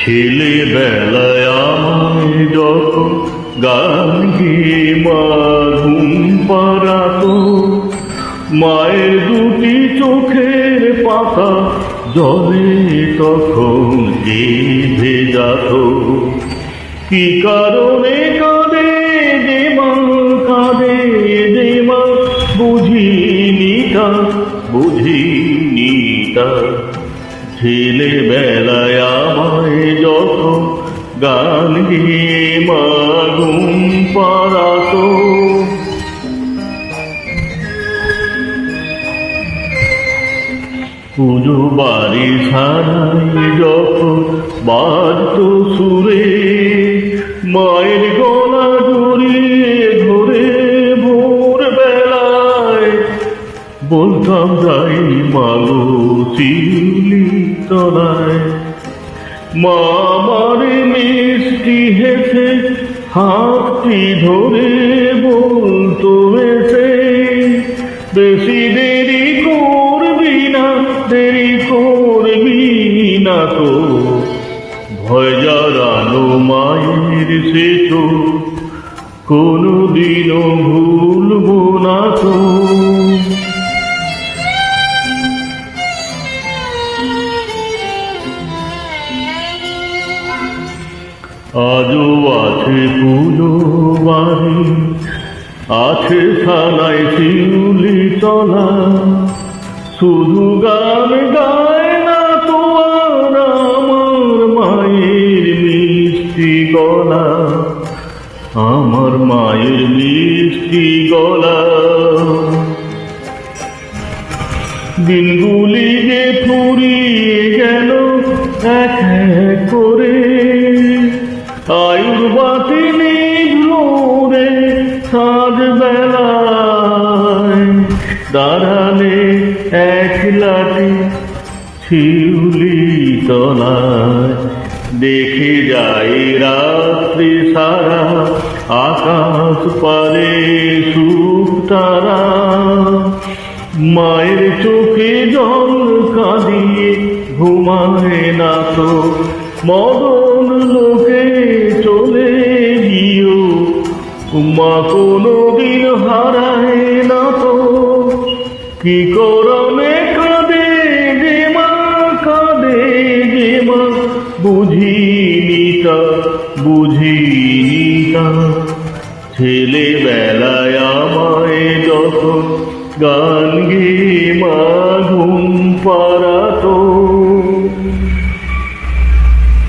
ছেলেবেলায় আমায় যখন গান গেয়ে মা ঘুম পাড়াতো, মায়ের দুটি চোখের পাতা জলে তখন ভেজাত। কি কারণে কাঁদে যে মা, কাঁদে যে মা, বুঝিনি তা, বুঝিনি তা। ছেলেবেলায় আমায় যখন গান গেয়ে মা ঘুম পাড়াতো, পুজো বাড়ি সারাই যখন বাজতো সুরে, মায়ের গলা জড়িয়ে ধরে ভোর বেলায় বলতাম যাই মাগো শিউলি তলায়। মা আমারে মিষ্টি হেসে হাতটি ধরে বলতো এসে, বেশি দেরি করবি না, দেরি করবি না তো, ভয় জাগানো মায়ের সে চোখ কোনদিনও ভুলবো না তো। আজও আছে পুজো বাড়ি, আছে থানায় শিউলি তলা, শুধু গান গায় না তো আর আমার মায়ের মিষ্টি গলা, আমার মায়ের মিষ্টি গলা। দিনগুলি যে ফুরিয়ে গেল এক এক করে, আয়ুর বাতি নিভলো রে সাঁঝ বেলায়, দাঁড়ালে এক লাঠি শিউলি তলায়। দেখে যাই রাত্রি সারা আকাশ পারে সুখ তারা, মায়ের চোখে জল কাঁদিয়ে ঘুমায় না তো, মদন লোকে চলে গিয়েও মা কোনদিন হারায় না তো। কি করমে কাঁদে যে মা, কাঁদে যে মা, বুঝিনি তা, বুঝিনি তা। ছেলেবেলায় আমায় যখন গান গেয়ে মা ঘুম পাড়াতো,